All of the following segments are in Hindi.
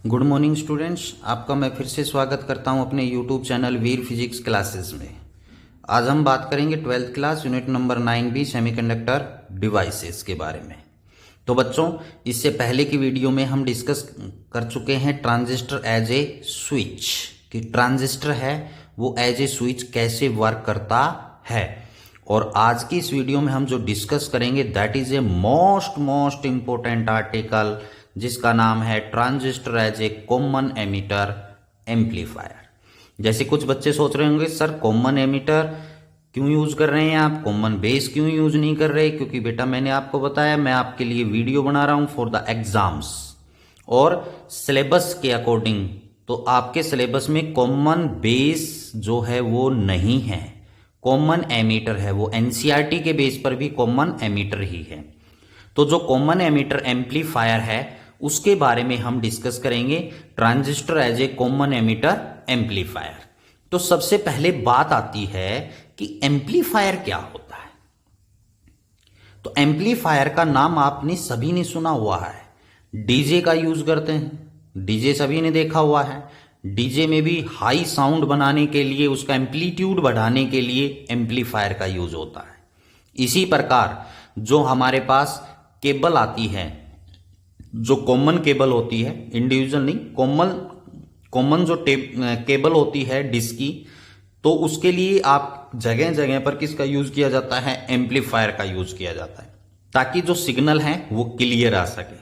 गुड मॉर्निंग स्टूडेंट्स, आपका मैं फिर से स्वागत करता हूं अपने यूट्यूब चैनल वीर फिजिक्स क्लासेस में। आज हम बात करेंगे 12th class unit number 9B semiconductor devices के बारे में। तो बच्चों, इससे पहले की वीडियो में हम डिस्कस कर चुके हैं ट्रांजिस्टर एज ए स्विच, कि ट्रांजिस्टर है वो एज ए स्विच कैसे वर्क करता है। और आज की इस वीडियो में हम जो डिस्कस करेंगे that is a most important article, जिसका नाम है transistor as a common emitter amplifier. जैसे कुछ बच्चे सोच रहे होंगे सर कॉमन एमिटर क्यों यूज कर रहे हैं आप, कॉमन बेस क्यों यूज नहीं कर रहे? क्योंकि बेटा मैंने आपको बताया मैं आपके लिए वीडियो बना रहा हूं फॉर द एग्जाम्स और सिलेबस के अकॉर्डिंग। तो आपके सिलेबस में कॉमन बेस जो है वो नहीं है, कॉमन एमीटर है, वो एनसीईआरटी के बेस पर भी कॉमन एमीटर ही है। तो जो कॉमन एमीटर एम्पलीफायर है उसके बारे में हम डिस्कस करेंगे, transistor as a common emitter amplifier. तो सबसे पहले बात आती है कि एम्पलीफायर क्या होता है। तो एम्पलीफायर का नाम आपने सभी ने सुना हुआ है, डीजे का यूज करते हैं, डीजे सभी ने देखा हुआ है। डीजे में भी हाई साउंड बनाने के लिए, उसका एम्पलीट्यूड बढ़ाने के लिए एम्पलीफायर का यूज होता है। इसी प्रकार जो हमारे पास केबल आती है, जो कॉमन केबल होती है, इंडिविजुअल नहीं, कॉमन जो केबल होती है डिश की, तो उसके लिए आप जगह जगह पर किसका यूज किया जाता है? एम्पलीफायर का यूज किया जाता है, ताकि जो सिग्नल है वो क्लियर आ सके।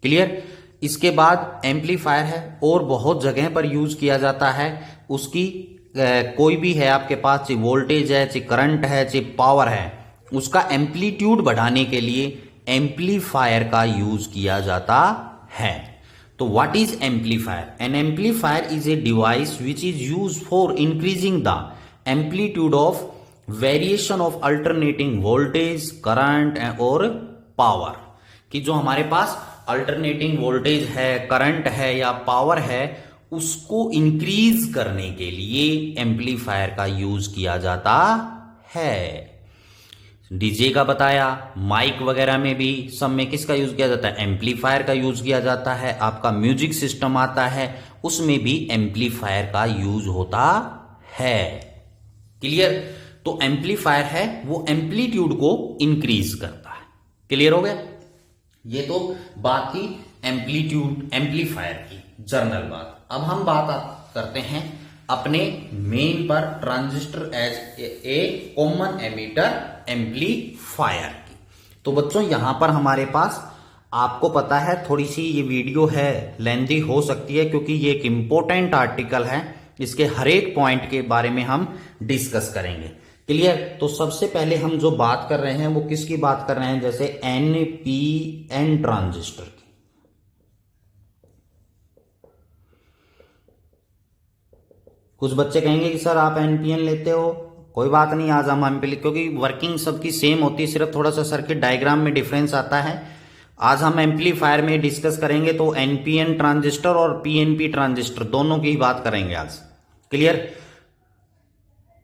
क्लियर? इसके बाद एम्पलीफायर है और बहुत जगह पर यूज किया जाता है। उसकी कोई भी है आपके पास, चाहे वोल्टेज है, चाहे करंट है, चाहे पावर है, उसका एम्पलीट्यूड बढ़ाने के लिए एम्पलीफायर का यूज किया जाता है। तो what is amplifier? N amplifier is a device which is use for increasing the amplitude of variation of alternating voltage, current और पावर। कि जो हमारे पास अल्टरनेटिंग वोल्टेज है, करंट है या पावर है, उसको इंक्रीज करने के लिए एम्पलीफायर का यूज किया जाता है। डीजे का बताया, माइक वगैरह में भी सब में किसका यूज किया जाता है? एम्पलीफायर का यूज किया जाता है। आपका म्यूजिक सिस्टम आता है, उसमें भी एम्पलीफायर का यूज होता है। क्लियर? तो एम्पलीफायर है वो एम्पलीट्यूड को इंक्रीज करता है। क्लियर हो गया? ये तो बात थी एम्पलीट्यूड एम्पलीफायर की, जनरल बात। अब हम बात करते हैं अपने मेन पर, transistor as a common emitter amplifier की। तो बच्चों यहां पर हमारे पास, आपको पता है थोड़ी सी ये वीडियो है लेंथी हो सकती है, क्योंकि ये एक इंपॉर्टेंट आर्टिकल है, इसके हर एक पॉइंट के बारे में हम डिस्कस करेंगे। क्लियर? तो सबसे पहले हम जो बात कर रहे हैं वो किसकी बात कर रहे हैं? जैसे एनपीएन ट्रांजिस्टर की। कुछ बच्चे कहेंगे कि सर आप एनपीएन लेते हो, कोई बात नहीं, आज हम एम्पली, क्योंकि वर्किंग सबकी सेम होती है, सिर्फ थोड़ा सा सर्किट डायग्राम में डिफरेंस आता है। आज हम एम्पलीफायर में डिस्कस करेंगे, तो एनपीएन ट्रांजिस्टर और पीएनपी ट्रांजिस्टर दोनों की बात करेंगे आज। क्लियर?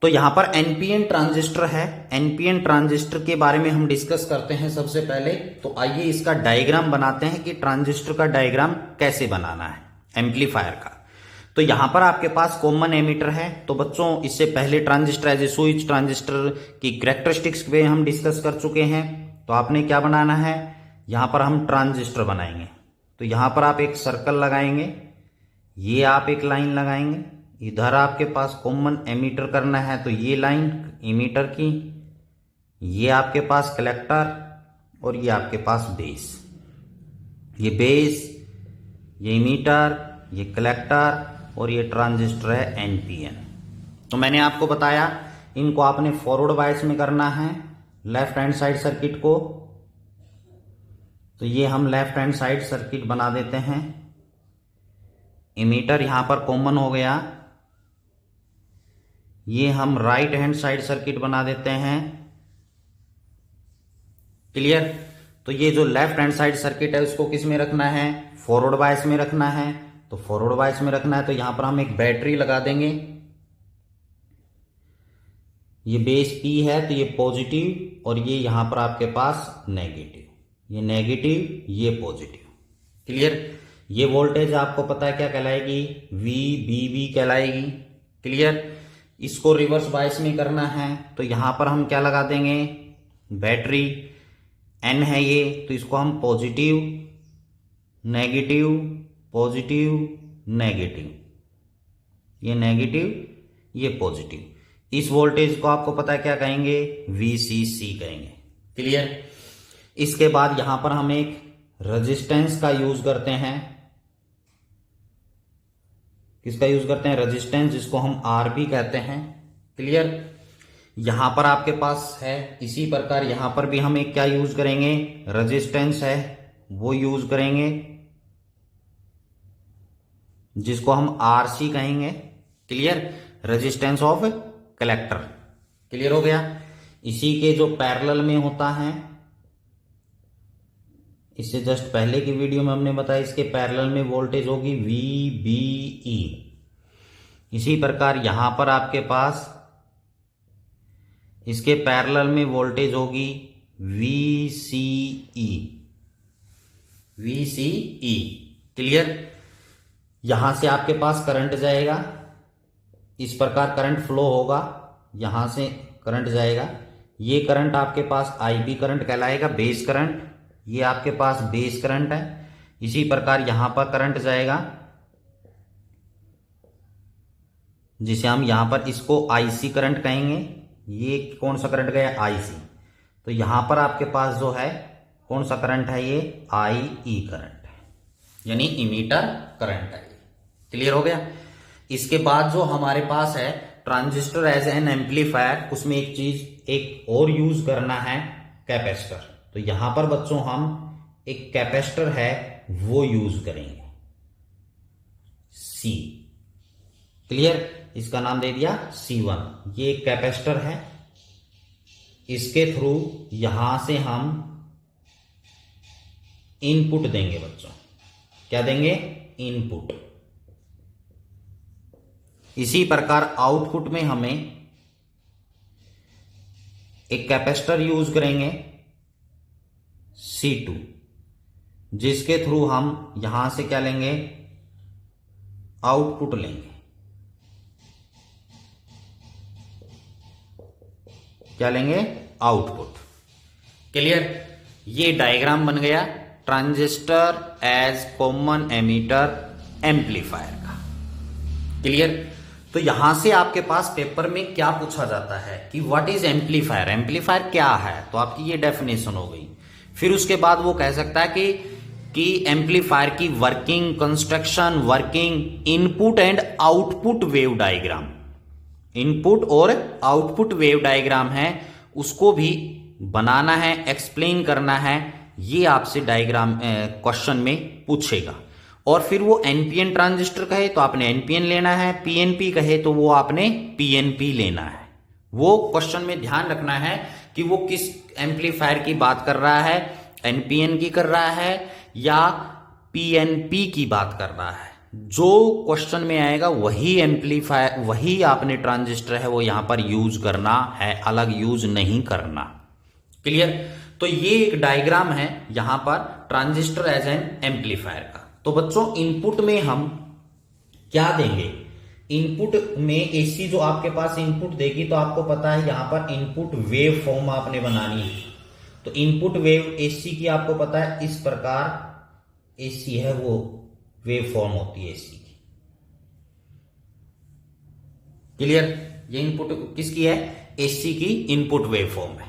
तो यहां पर एनपीएन ट्रांजिस्टर है, एनपीएन ट्रांजिस्टर के बारे में हम डिस्कस करते हैं सबसे पहले। तो आइए इसका डायग्राम बनाते हैं कि ट्रांजिस्टर का डायग्राम कैसे बनाना है एम्पलीफायर का। तो यहां पर आपके पास कॉमन एमीटर है। तो बच्चों इससे पहले transistor as a switch, transistor की कैरेक्टरिस्टिक्स पे हम डिस्कस कर चुके हैं। तो आपने क्या बनाना है? यहां पर हम ट्रांजिस्टर बनाएंगे। तो यहां पर आप एक सर्कल लगाएंगे, ये आप एक लाइन लगाएंगे, इधर आपके पास कॉमन एमीटर करना है, तो ये लाइन एमीटर की, ये आपके पास कलेक्टर और ये आपके पास बेस। ये बेस, ये एमीटर, ये कलेक्टर और ये ट्रांजिस्टर है एनपीएन। तो मैंने आपको बताया इनको आपने फॉरवर्ड बायस में करना है लेफ्ट हैंड साइड सर्किट को। तो ये हम लेफ्ट हैंड साइड सर्किट बना देते हैं। एमीटर यहां पर कॉमन हो गया, ये हम राइट हैंड साइड सर्किट बना देते हैं। क्लियर? तो ये जो लेफ्ट हैंड साइड सर्किट है उसको किस में रखना है? फॉरवर्ड बायस में रखना है। तो फॉरवर्ड बायस में रखना है, तो यहां पर हम एक बैटरी लगा देंगे। ये बेस P है तो ये पॉजिटिव और ये यहां पर आपके पास नेगेटिव, ये नेगेटिव ये पॉजिटिव। क्लियर? ये वोल्टेज आपको पता है क्या कहलाएगी, VBB कहलाएगी। क्लियर। इसको रिवर्स बायस में करना है तो यहां पर हम क्या लगा देंगे, बैटरी N है ये, तो इसको हम पॉजिटिव नेगेटिव पॉजिटिव नेगेटिव, ये नेगेटिव ये पॉजिटिव। इस वोल्टेज को आपको पता है क्या कहेंगे, VCC कहेंगे। क्लियर। इसके बाद यहां पर हम एक रेजिस्टेंस का यूज करते हैं। किसका यूज करते हैं, रेजिस्टेंस, जिसको हम RB कहते हैं। क्लियर। यहां पर आपके पास है, इसी प्रकार यहां पर भी हम एक क्या यूज करेंगे, रेजिस्टेंस है वो यूज करेंगे, जिसको हम RC कहेंगे। Clear. Resistance of collector. Clear हो गया। इसी के जो पैरेलल में होता है, इससे जस्ट पहले की वीडियो में हमने बताया, इसके पैरेलल में वोल्टेज होगी VBE। इसी प्रकार यहां पर आपके पास इसके पैरेलल में वोल्टेज होगी VCE। क्लियर। यहां से आपके पास करंट जाएगा, इस प्रकार करंट फ्लो होगा, यहां से करंट जाएगा, ये करंट आपके पास IB करंट कहलाएगा, बेस करंट। ये आपके पास बेस करंट है। इसी प्रकार यहां पर करंट जाएगा, जिसे हम यहां पर इसको IC करंट कहेंगे। ये कौन सा करंट गया, IC। तो यहां पर आपके पास जो है कौन सा करंट है, ये IE करंट है, यानी इमीटर करंट है। क्लियर हो गया। इसके बाद जो हमारे पास है ट्रांजिस्टर एज एन एम्पलीफायर, उसमें एक चीज एक और यूज करना है, कैपेसिटर। तो यहां पर बच्चों हम एक कैपेसिटर है वो यूज करेंगे, C। क्लियर। इसका नाम दे दिया C1। ये एक कैपेसिटर है, इसके थ्रू यहां से हम इनपुट देंगे बच्चों। क्या देंगे, इनपुट। इसी प्रकार आउटपुट में हमें एक कैपेसिटर यूज करेंगे C2, जिसके थ्रू हम यहां से क्या लेंगे, आउटपुट लेंगे। क्या लेंगे, आउटपुट। क्लियर। ये डायग्राम बन गया transistor as common emitter amplifier का। क्लियर। तो यहां से आपके पास पेपर में क्या पूछा जाता है कि व्हाट इज एम्पलीफायर, एम्पलीफायर क्या है, तो आपकी ये डेफिनेशन हो गई। फिर उसके बाद वो कह सकता है कि एम्पलीफायर की working, construction, working, input and output wave diagram, input और आउटपुट वेव डायग्राम है, उसको भी बनाना है, एक्सप्लेन करना है। ये आपसे डायग्राम क्वेश्चन में पूछेगा। और फिर वो एनपीएन ट्रांजिस्टर कहे तो आपने एनपीएन लेना है, पीएनपी कहे तो वो आपने पीएनपी लेना है। वो क्वेश्चन में ध्यान रखना है कि वो किस एम्पलीफायर की बात कर रहा है, एनपीएन की कर रहा है या पीएनपी की बात कर रहा है। जो क्वेश्चन में आएगा वही एम्पलीफायर, वही आपने ट्रांजिस्टर है वो यहां पर यूज करना है, अलग यूज नहीं करना। क्लियर। तो ये एक डायग्राम है यहां पर ट्रांजिस्टर एज एन एम्पलीफायर का। तो बच्चों इनपुट में हम क्या देंगे, इनपुट में एसी जो आपके पास इनपुट देगी, तो आपको पता है यहां पर इनपुट वेव फॉर्म आपने बनानी है। तो इनपुट वेव एसी की आपको पता है इस प्रकार एसी है वो वेव फॉर्म होती है एसी की। क्लियर। ये इनपुट किसकी है, एसी की इनपुट वेव फॉर्म है।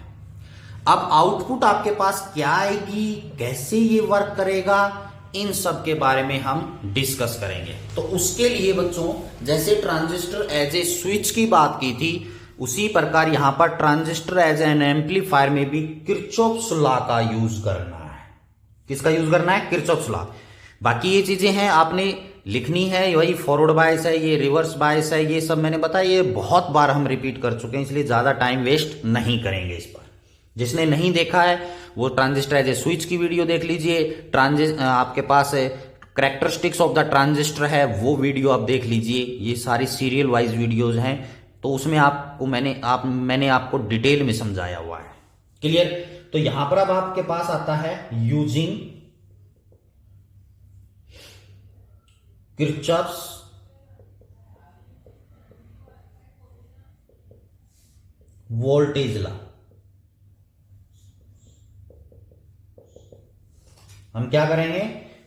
अब आउटपुट आपके पास क्या आएगी, कैसे ये वर्क करेगा, इन सब के बारे में हम डिस्कस करेंगे। तो उसके लिए बच्चों जैसे ट्रांजिस्टर एज ए स्विच की बात की थी, उसी प्रकार यहां पर ट्रांजिस्टर एज एन एम्पलीफायर में भी किरचॉफ्स लॉ का यूज करना है। किसका यूज करना है, किरचॉफ्स लॉ। बाकी ये चीजें हैं आपने लिखनी है, वही फॉरवर्ड बायस है, ये रिवर्स बायस है, ये सब मैंने बताया, ये बहुत बार हम रिपीट कर चुके हैं, इसलिए ज्यादा टाइम वेस्ट नहीं करेंगे इस पर। जिसने नहीं देखा है वो ट्रांजिस्टर एज ए स्विच की वीडियो देख लीजिए, आपके पास कैरेक्टरिस्टिक्स ऑफ द ट्रांजिस्टर है वो वीडियो आप देख लीजिए। ये सारी सीरियल वाइज वीडियोज हैं, तो उसमें आपको मैंने आपको डिटेल में समझाया हुआ है। क्लियर। तो यहां पर अब आपके पास आता है यूजिंग किरचॉफ्स वोल्टेज लॉ। हम क्या करेंगे,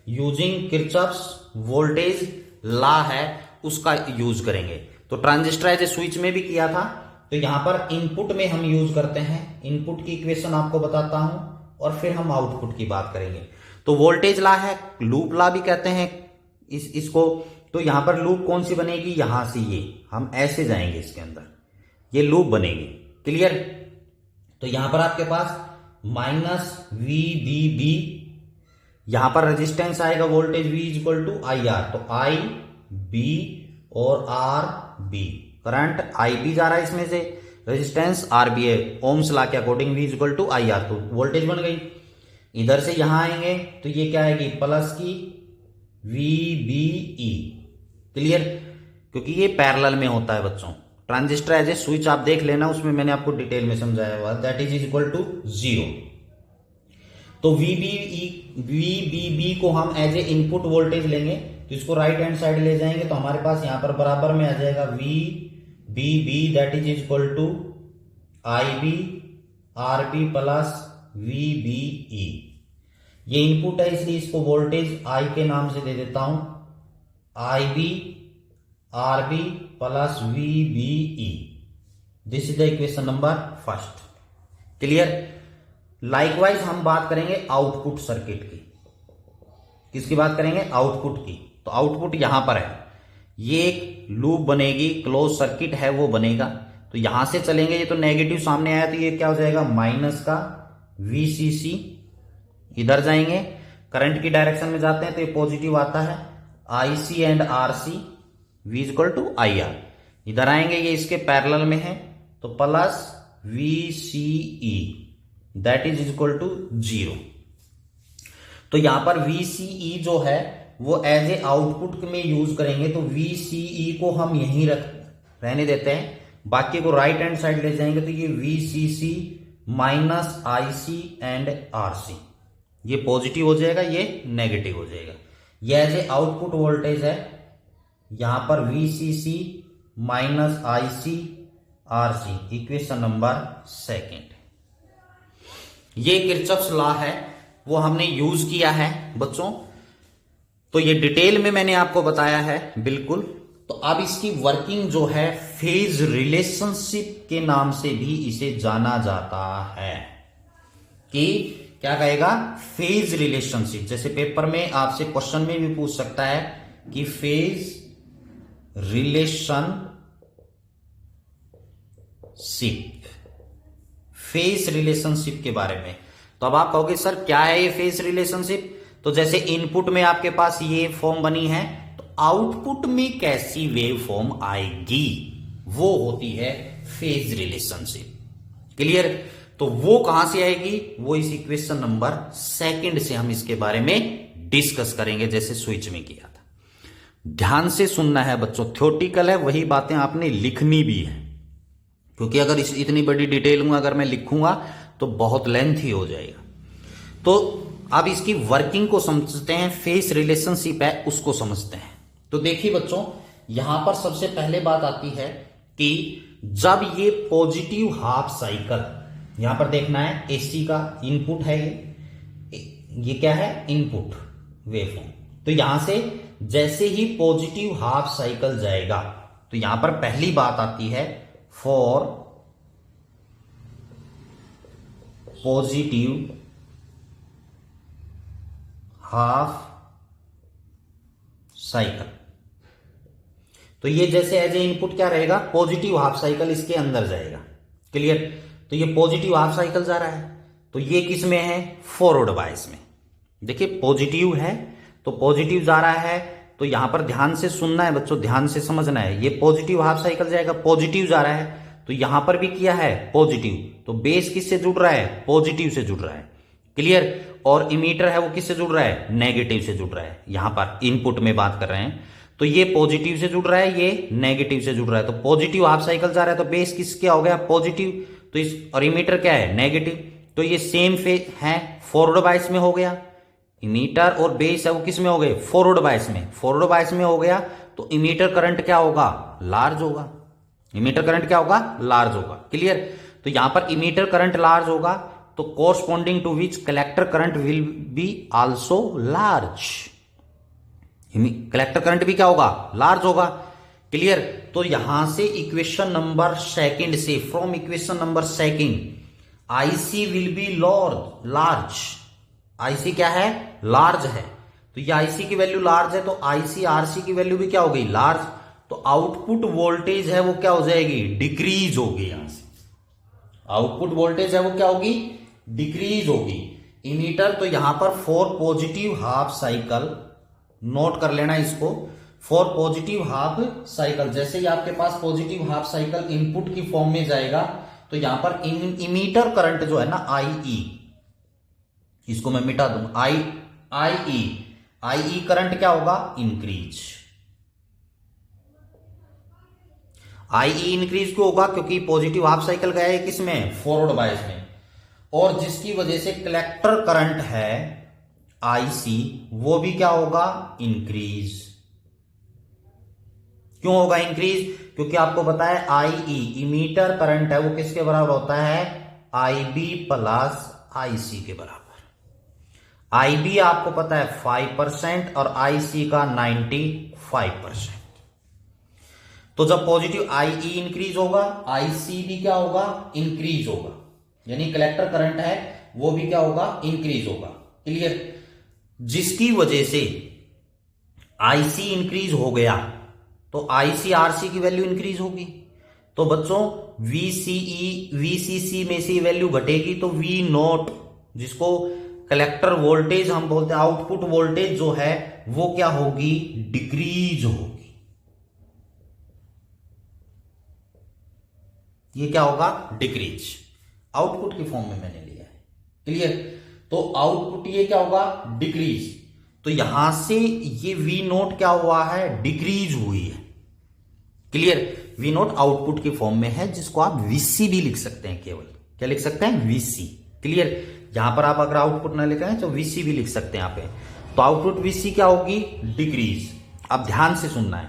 यूजिंग किरचॉफ्स वोल्टेज लॉ है उसका यूज करेंगे। तो ट्रांजिस्टर एज ए स्विच में भी किया था, तो यहां पर इनपुट में हम यूज करते हैं, इनपुट की इक्वेशन आपको बताता हूं और फिर हम आउटपुट की बात करेंगे। तो वोल्टेज लॉ है, लूप लॉ भी कहते हैं इसको। तो यहां पर लूप कौन सी बनेगी, यहां से ये हम ऐसे जाएंगे इसके अंदर, ये लूप बनेगी। क्लियर। तो यहां पर आपके पास माइनस VBB, यहां पर रेजिस्टेंस आएगा voltage V equal to IR, तो IB और RB, करंट IB जा रहा है इसमें से, रेजिस्टेंस RB है, ओम्स लॉ के according V equal to IR, तो वोल्टेज बन गई। इधर से यहां आएंगे तो ये क्या आएगी, प्लस की VBE। क्लियर, क्योंकि ये पैरेलल में होता है बच्चों। ट्रांजिस्टर एज ए स्विच आप देख लेना, उसमें मैंने आपको डिटेल में समझाया हुआ, दैट इज इक्वल टू 0। तो VBB को हम एज ए इनपुट वोल्टेज लेंगे, तो इसको राइट हैंड साइड ले जाएंगे तो हमारे पास यहां पर बराबर में आ जाएगा VBB that is equal to IB RB plus VBE। ये इनपुट है इसलिए इसको वोल्टेज I के नाम से दे देता हूं, IB RB plus VBE। This is the equation number first. Clear. Likewise हम बात करेंगे आउटपुट सर्किट की। किसकी बात करेंगे, आउटपुट की। तो आउटपुट यहां पर है, ये एक लूप बनेगी, क्लोज सर्किट है वो बनेगा। तो यहां से चलेंगे, ये तो नेगेटिव सामने आया तो ये क्या हो जाएगा, माइनस का VCC। इधर जाएंगे, करंट की डायरेक्शन में जाते हैं तो ये पॉजिटिव आता है, IC and RC V equal to IR। इधर आएंगे, ये इसके पैरेलल में है तो plus VCE that is equal to 0। तो यहां पर VCE जो है वो एज ए आउटपुट में यूज करेंगे, तो VCE को हम यहीं रहने देते हैं, बाकी को राइट हैंड साइड ले जाएंगे तो ये VCC minus IC and RC, ये पॉजिटिव हो जाएगा, ये नेगेटिव हो जाएगा। ये एज ए आउटपुट वोल्टेज है, यहां पर VCC minus IC RC, equation number second. ये किरचॉफ्स लॉ है वो हमने यूज किया है बच्चों, तो ये डिटेल में मैंने आपको बताया है बिल्कुल। तो अब इसकी वर्किंग जो है फेज रिलेशनशिप के नाम से भी इसे जाना जाता है, कि क्या कहेगा, फेज रिलेशनशिप। जैसे पेपर में आपसे क्वेश्चन में भी पूछ सकता है कि फेज रिलेशनशिप, फेज रिलेशनशिप के बारे में। तो अब आप कहोगे सर क्या है ये फेज रिलेशनशिप, तो जैसे इनपुट में आपके पास ये फॉर्म बनी है, तो आउटपुट में कैसी वेव फॉर्म आएगी, वो होती है फेज रिलेशनशिप। क्लियर। तो वो कहां से आएगी, वो इस इक्वेशन नंबर सेकंड से हम इसके बारे में डिस्कस करेंगे, जैसे स्विच में किया था। ध्यान से सुनना है बच्चों, थ्योरेटिकल है, वही बातें आपने लिखनी भी है, क्योंकि अगर इतनी बड़ी डिटेल में अगर मैं लिखूंगा तो बहुत लेंथी हो जाएगा। तो अब इसकी वर्किंग को समझते हैं, फेज रिलेशनशिप है उसको समझते हैं। तो देखिए बच्चों, यहां पर सबसे पहले बात आती है कि जब ये पॉजिटिव हाफ साइकिल, यहां पर देखना है एसी का इनपुट है, ये क्या है, इनपुट वेवफॉर्म। तो यहां से जैसे ही पॉजिटिव हाफ साइकिल जाएगा, तो यहां पर पहली बात आती है फॉर पॉजिटिव हाफ साइकिल। तो ये जैसे एज ए इनपुट क्या रहेगा, पॉजिटिव हाफ साइकिल इसके अंदर जाएगा। क्लियर। तो ये पॉजिटिव हाफ साइकिल जा रहा है, तो ये किस में है, फॉरवर्ड बायस में। देखिए पॉजिटिव है तो पॉजिटिव जा रहा है, तो यहां पर ध्यान से सुनना है बच्चों, ध्यान से समझना है। ये पॉजिटिव हाफ साइकिल जाएगा, पॉजिटिव जा रहा है, तो यहां पर भी किया है पॉजिटिव, तो बेस किससे जुड़ रहा है, पॉजिटिव से जुड़ रहा है। क्लियर। और इमीटर है वो किससे जुड़ रहा है, नेगेटिव से जुड़ रहा है। यहां पर इनपुट में बात कर रहे हैं, तो ये पॉजिटिव से जुड़ रहा है, ये नेगेटिव से जुड़ रहा है। तो पॉजिटिव हाफ साइकिल जा रहा है, तो बेस किसके हो गया, पॉजिटिव, तो इस और इमीटर क्या है, नेगेटिव। तो ये सेम फेज है, फॉरवर्ड बायस में हो गया, इमीटर और बेस है वो किस में हो गए, फॉरवर्ड बायस में। फॉरवर्ड बायस में हो गया तो इमीटर करंट क्या होगा, लार्ज होगा। इमीटर करंट क्या होगा, लार्ज होगा। क्लियर। तो यहां पर इमीटर करंट लार्ज होगा तो corresponding to which collector current will be also large. Collector current भी क्या होगा, लार्ज होगा। क्लियर। तो यहां से इक्वेशन नंबर सेकंड से, from equation number second, IC will be large. IC क्या है, लार्ज है। तो ये आईसी की वैल्यू लार्ज है तो आईसी आरसी की वैल्यू भी क्या हो गई, लार्ज। तो आउटपुट वोल्टेज है वो क्या हो जाएगी, डिक्रीज होगी। यहां से आउटपुट वोल्टेज है वो क्या होगी, डिक्रीज होगी। इमीटर तो यहां पर for positive half cycle, note कर लेना इसको, फॉर पॉजिटिव हाफ साइकिल, जैसे ही आपके पास पॉजिटिव हाफ साइकिल इनपुट की फॉर्म में जाएगा तो यहां पर इमीटर करंट जो है ना, आईई, इसको मैं मिटा दूं, आईई करंट क्या होगा, इंक्रीज। आईई इंक्रीज क्यों होगा, क्योंकि पॉजिटिव हाफ साइकिल गया है किसमें, फॉरवर्ड बायस में, और जिसकी वजह से कलेक्टर करंट है आईसी वो भी क्या होगा, इंक्रीज। क्यों होगा इंक्रीज, क्योंकि आपको पता है आईई इमीटर करंट है वो किसके बराबर होता है, आईबी प्लस आईसी के बराबर। आईबी आपको पता है 5% और आईसी का 95%। तो जब पॉजिटिव आईई इंक्रीज होगा, आईसी भी क्या होगा, इंक्रीज होगा, यानी कलेक्टर करंट है वो भी क्या होगा, इंक्रीज होगा। क्लियर। जिसकी वजह से आईसी इंक्रीज हो गया तो आईसी आरसी की वैल्यू इंक्रीज होगी। तो बच्चों वीसीसी में से वैल्यू घटेगी तो वी नोट, जिसको कलेक्टर वोल्टेज हम बोलते हैं, आउटपुट वोल्टेज जो है वो क्या होगी, डिक्रीज होगी। ये क्या होगा, डिक्रीज। आउटपुट की फॉर्म में मैंने लिया है। क्लियर। तो आउटपुट ये क्या होगा, डिक्रीज। तो यहां से ये वी नोट क्या हुआ है, डिक्रीज हुई है। क्लियर। वी नोट आउटपुट की फॉर्म में है, जिसको आप वीसी भी लिख सकते हैं, केवल क्या लिख सकते हैं, वीसी। क्लियर। यहां पर आप अगर आउटपुट ना लिखें तो वीसी भी लिख सकते हैं यहां पे। तो आउटपुट वीसी क्या होगी, डिक्रीज। अब ध्यान से सुनना है,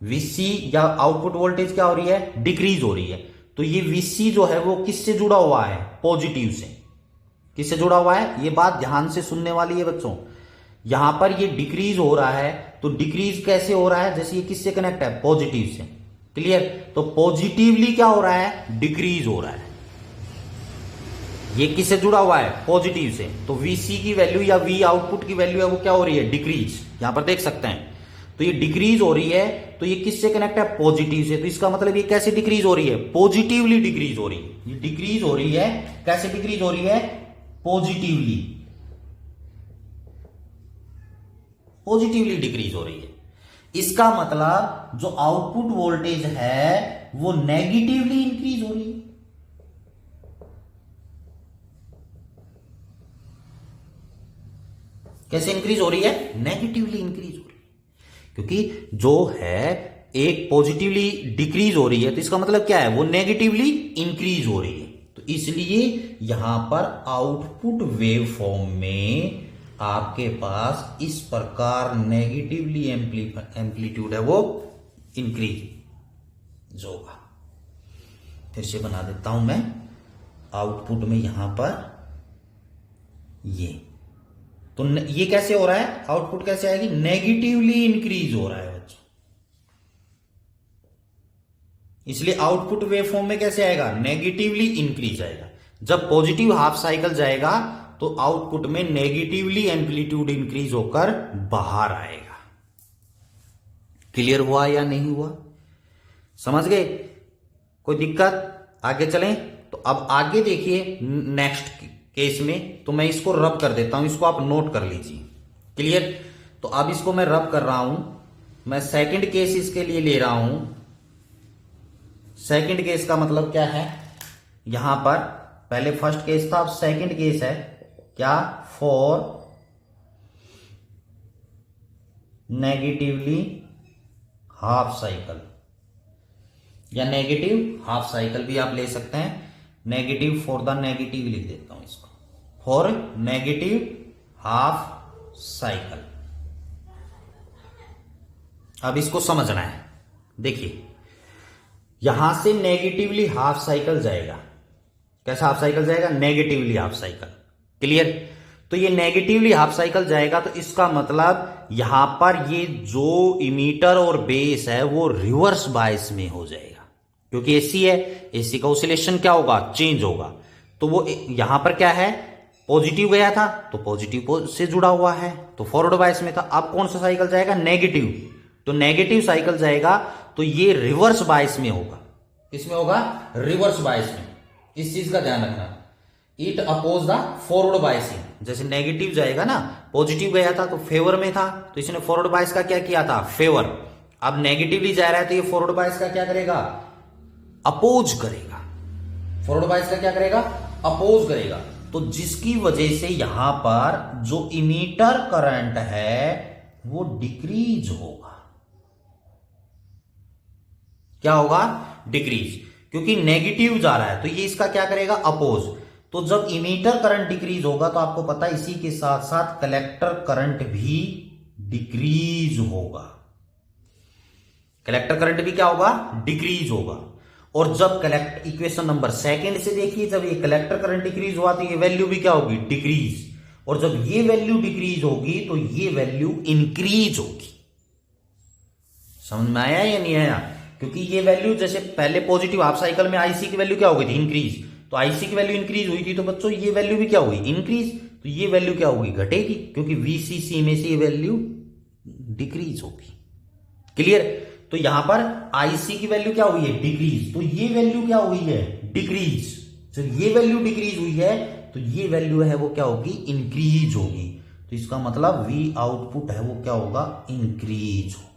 वीसी या आउटपुट वोल्टेज क्या हो रही है, डिक्रीज हो रही है। तो ये वीसी जो है वो किससे जुड़ा हुआ है, पॉजिटिव से। किससे जुड़ा हुआ है, ये बात ध्यान से सुनने वाली है बच्चों। यहां पर ये डिक्रीज हो रहा है तो डिक्रीज कैसे हो रहा है, जैसे ये किससे कनेक्ट है, पॉजिटिव से। क्लियर। तो पॉजिटिवली क्या हो रहा है, डिक्रीज हो रहा है। ये किससे जुड़ा हुआ है, पॉजिटिव से। तो वीसी की वैल्यू या वी आउटपुट की वैल्यू है वो क्या हो रही है, डिक्रीज। यहां पर देख सकते हैं तो ये डिक्रीज हो रही है, तो ये किससे कनेक्ट है, पॉजिटिव से। तो इसका मतलब ये कैसे डिक्रीज हो रही है, पॉजिटिवली डिक्रीज हो रही है। ये डिक्रीज हो रही है, कैसे डिक्रीज हो रही है, पॉजिटिवली। पॉजिटिवली डिक्रीज हो रही है। इसका मतलब जो आउटपुट वोल्टेज है वो नेगेटिवली इंक्रीज हो रही है। कैसे इंक्रीज हो रही है, नेगेटिवली इंक्रीज हो रही है। क्योंकि जो है एक पॉजिटिवली डिक्रीज हो रही है तो इसका मतलब क्या है, वो नेगेटिवली इंक्रीज हो रही है। तो इसलिए यहां पर आउटपुट वेव फॉर्म में आपके पास इस प्रकार नेगेटिवली एम्पलीट्यूड है वो इंक्रीज होगा। फिर से बना देता हूं मैं, आउटपुट में यहां पर ये, तो ये कैसे हो रहा है, आउटपुट कैसे आएगी, नेगेटिवली इंक्रीज हो रहा है बच्चों। इसलिए आउटपुट वेव फॉर्म में कैसे आएगा, नेगेटिवली इंक्रीज आएगा। जब पॉजिटिव हाफ साइकिल जाएगा तो आउटपुट में नेगेटिवली एम्पलीट्यूड इंक्रीज होकर बाहर आएगा। क्लियर हुआ या नहीं हुआ, समझ गए, कोई दिक्कत, आगे चलें। तो अब आगे देखिए नेक्स्ट केस में, तो मैं इसको रब कर देता हूं, इसको आप नोट कर लीजिए। क्लियर। तो अब इसको मैं रब कर रहा हूं, मैं सेकंड केस इसके लिए ले रहा हूं। सेकंड केस का मतलब क्या है, यहां पर पहले फर्स्ट केस था, अब सेकंड केस है क्या, फॉर नेगेटिवली हाफ साइकिल, या नेगेटिव हाफ साइकिल भी आप ले सकते हैं। नेगेटिव फॉर द नेगेटिव लिख देता हूं इसको, फॉर नेगेटिव हाफ साइकिल। अब इसको समझना है। देखिए यहां से नेगेटिवली हाफ साइकिल जाएगा। कैसा हाफ साइकिल जाएगा? Negatively half cycle. क्लियर? तो ये नेगेटिवली हाफ साइकिल जाएगा तो इसका मतलब यहां पर ये जो इमीटर और बेस है वो रिवर्स बायस में हो जाएगा, क्योंकि एसी है, एसी का ऑसिलेशन क्या होगा? चेंज होगा। तो वो यहां पर क्या है? पॉजिटिव गया था तो पॉजिटिव से जुड़ा हुआ है, तो फॉरवर्ड बायस में था। अब कौन सा साइकिल जाएगा? नेगेटिव। तो नेगेटिव साइकिल जाएगा तो ये रिवर्स बायस में होगा। किसमें होगा? रिवर्स बायस में। इस चीज का ध्यान रखना। It oppose the forward biasing. जैसे नेगेटिव जाएगा ना, पॉजिटिव गया था तो फेवर में था, तो इसने फॉरवर्ड बायस का क्या किया था? फेवर। अब नेगेटिवली जा रहा है तो ये फॉरवर्ड बायस का क्या करेगा? अपोज करेगा। फॉरवर्ड बायस का क्या करेगा? अपोज करेगा। तो जिसकी वजह से यहां पर जो इमीटर करंट है वो डिक्रीज होगा। क्या होगा? डिक्रीज, क्योंकि नेगेटिव जा रहा है तो ये इसका क्या करेगा? अपोज। तो जब इमीटर करंट डिक्रीज होगा तो आपको पता है इसी के साथ साथ कलेक्टर करंट भी डिक्रीज होगा। कलेक्टर करंट भी क्या होगा? डिक्रीज होगा। और जब कलेक्ट इक्वेशन नंबर सेकंड से देखिए, जब ये कलेक्टर करंट डिक्रीज हुआ तो ये वैल्यू भी क्या होगी? डिक्रीज। और जब ये वैल्यू डिक्रीज होगी तो ये वैल्यू इंक्रीज होगी। समझ में आया या नहीं आया? क्योंकि ये वैल्यू जैसे पहले पॉजिटिव हाफ साइकिल में आईसी की वैल्यू क्या हो गई थी? इंक्रीज। तो आईसी की वैल्यू इंक्रीज हुई थी तो बच्चों ये वैल्यू भी क्या हुई? इंक्रीज। तो ये वैल्यू क्या होगी? घटेगी, क्योंकि वीसीसी में से ये वैल्यू डिक्रीज होगी। क्लियर? तो यहां पर आईसी की वैल्यू क्या हुई है? डिक्रीज। तो ये वैल्यू क्या हुई है? डिक्रीज। जब ये वैल्यू डिक्रीज हुई है तो ये वैल्यू है वो क्या होगी? इंक्रीज होगी। तो इसका मतलब वी आउटपुट है वो क्या होगा? इंक्रीज होगा।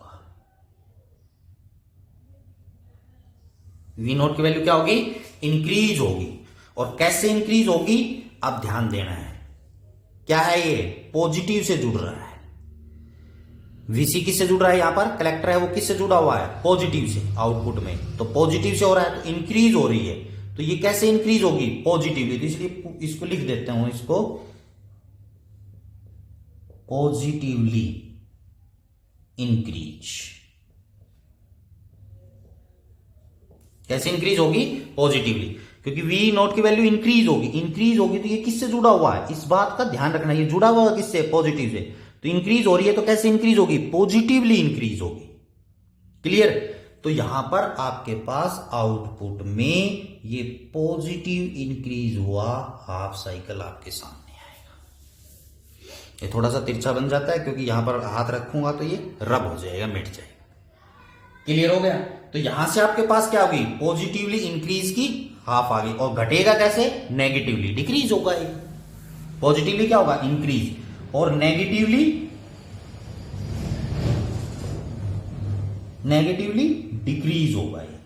वी नोट की वैल्यू क्या होगी? इंक्रीज होगी। और कैसे इंक्रीज होगी? अब ध्यान देना है। क्या है ये? पॉजिटिव से जुड़ रहा है। वीसी किससे जुड़ रहा है? यहां पर कलेक्टर है वो किससे जुड़ा हुआ है? पॉजिटिव से। आउटपुट में तो पॉजिटिव से हो रहा है तो इंक्रीज हो रही है। तो ये कैसे इंक्रीज होगी? पॉजिटिवली। तो इसलिए इसको लिख देते हूं, इसको पॉजिटिवली इंक्रीज। कैसे इंक्रीज होगी? पॉजिटिवली, क्योंकि वी नॉट की वैल्यू इंक्रीज होगी। इंक्रीज होगी तो ये किससे जुड़ा हुआ है? इस बात का ध्यान रखना, ये जुड़ा हुआ है किससे? पॉजिटिव से। तो इंक्रीज हो रही है तो कैसे इंक्रीज होगी? पॉजिटिवली इंक्रीज होगी। क्लियर? तो यहां पर आपके पास आउटपुट में ये पॉजिटिव इंक्रीज हुआ हाफ साइकिल आपके सामने आएगा। ये थोड़ा सा तिरछा बन जाता है क्योंकि यहां पर हाथ रखूंगा तो ये रब हो जाएगा, मिट जाएगा। क्लियर हो गया? तो यहां से आपके पास क्या होगी? पॉजिटिवली इंक्रीज की हाफ आ गई। और घटेगा कैसे? नेगेटिवली डिक्रीज होगा। ये पॉजिटिवली क्या होगा? इंक्रीज। और नेगेटिवली डिक्रीज होगा। ये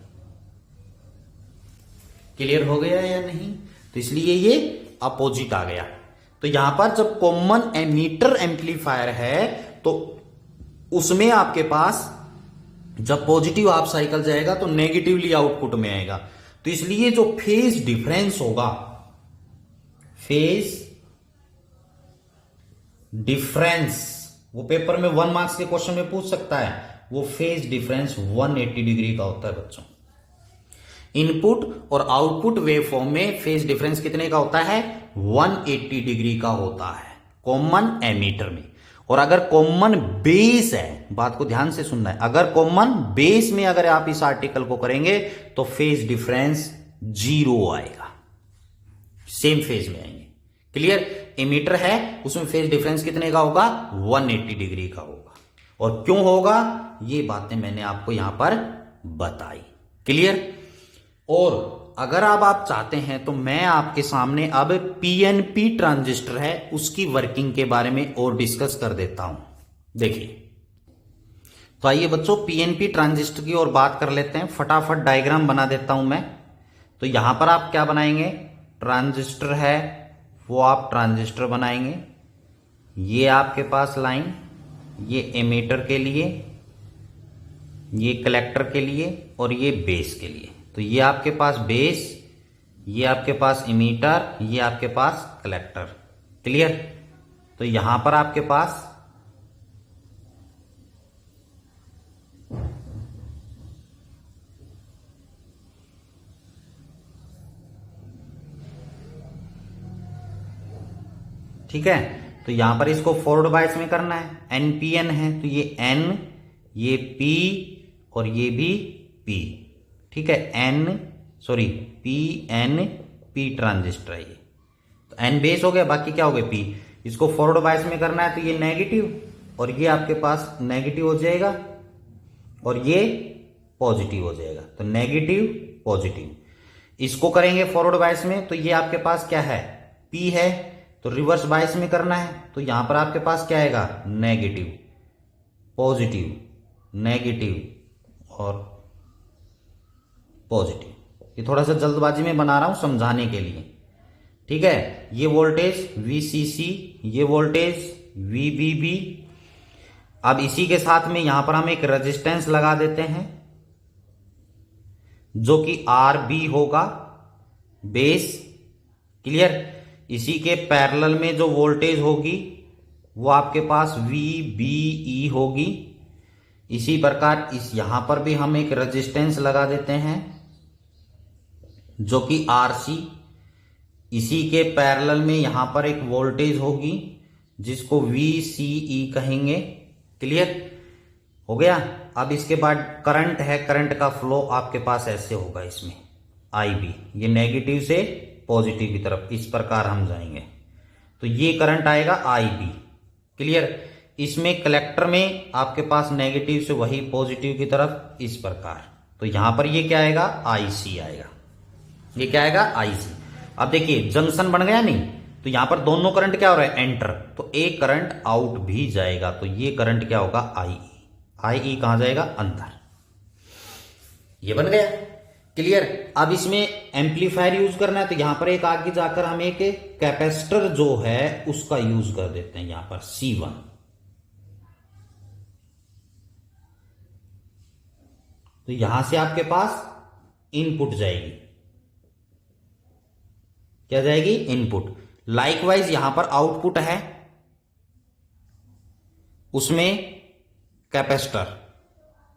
क्लियर हो गया या नहीं? तो इसलिए ये अपोजिट आ गया। तो यहां पर जब कॉमन एमीटर एम्पलीफायर है तो उसमें आपके पास जब पॉजिटिव हाफ साइकिल जाएगा तो नेगेटिवली आउटपुट में आएगा। तो इसलिए जो फेज डिफरेंस होगा, फेज डिफरेंस, वो पेपर में 1 मार्क्स के क्वेश्चन में पूछ सकता है। वो फेज डिफरेंस 180 डिग्री का होता है बच्चों। इनपुट और आउटपुट वेवफॉर्म में फेज डिफरेंस कितने का होता है? 180 डिग्री का होता है कॉमन एमीटर में। और अगर कॉमन बेस है, बात को ध्यान से सुनना है, अगर कॉमन बेस में अगर आप इस आर्टिकल को करेंगे तो फेज डिफरेंस 0 आएगा, सेम फेज में आएंगे। क्लियर? एमीटर है उसमें फेज डिफरेंस कितने का होगा? 180 डिग्री का होगा। और क्यों होगा? ये बातें मैंने आपको यहां पर बताई। क्लियर? और अगर अब आप चाहते हैं तो मैं आपके सामने अब पीएनपी ट्रांजिस्टर है उसकी वर्किंग के बारे में और डिस्कस कर देता हूं। देखिए, तो आइए बच्चों पीएनपी ट्रांजिस्टर की और बात कर लेते हैं। फटाफट डायग्राम बना देता हूं मैं। तो यहां पर आप क्या बनाएंगे? ट्रांजिस्टर है वो आप ट्रांजिस्टर बनाएंगे। ये आपके पास लाइन, ये एमीटर के लिए, ये कलेक्टर के लिए और ये बेस के लिए। तो ये आपके पास बेस, ये आपके पास इमीटर, ये आपके पास कलेक्टर। क्लियर? तो यहां पर आपके पास ठीक है, तो यहां पर इसको फॉरवर्ड बायस में करना है, एनपीएन है तो ये एन, ये पी और ये भी पी, ठीक है, पी एन पी ट्रांजिस्टर है ये, तो एन बेस हो गया, बाकी क्या हो गया पी। इसको फॉरवर्ड बायस में करना है तो ये नेगेटिव और ये आपके पास नेगेटिव हो जाएगा और ये पॉजिटिव हो जाएगा, तो नेगेटिव पॉजिटिव। इसको करेंगे फॉरवर्ड बायस में तो ये आपके पास क्या है, पी है, तो रिवर्स बायस में करना है तो यहां पर आपके पास क्या आएगा, नेगेटिव पॉजिटिव नेगेटिव और पॉजिटिव। ये थोड़ा सा जल्दबाजी में बना रहा हूं समझाने के लिए, ठीक है। ये वोल्टेज VCC, ये वोल्टेज VBB। अब इसी के साथ में यहां पर हम एक रेजिस्टेंस लगा देते हैं जो कि RB होगा बेस, क्लियर। इसी के पैरेलल में जो वोल्टेज होगी वो आपके पास VBE होगी। इसी प्रकार इस यहां पर भी हम एक रेजिस्टेंस लगा देते हैं जो कि RC। इसी के पैरेलल में यहां पर एक वोल्टेज होगी जिसको VCE कहेंगे, क्लियर हो गया। अब इसके बाद करंट है, करंट का फ्लो आपके पास ऐसे होगा, इसमें IB, ये नेगेटिव से पॉजिटिव की तरफ इस प्रकार हम जाएंगे तो ये करंट आएगा IB, क्लियर। इसमें कलेक्टर में आपके पास नेगेटिव से वही पॉजिटिव की तरफ इस प्रकार, तो यहां पर ये क्या आएगा, IC आएगा, ये क्या आएगा, IC। अब देखिए जंक्शन बन गया नहीं, तो यहां पर दोनों करंट क्या हो रहा है, एंटर, तो एक करंट आउट भी जाएगा, तो ये करंट क्या होगा, IE कहां जाएगा, अंदर, ये बन गया, क्लियर। अब इसमें एम्पलीफायर यूज करना है तो यहां पर एक आगे जाकर हम एक कैपेसिटर जो है उसका यूज कर देते हैं, यहां पर C1, तो यहां से आपके पास इनपुट जाएगी, क्या जाएगी, इनपुट। लाइकवाइज यहां पर आउटपुट है, उसमें कैपेसिटर,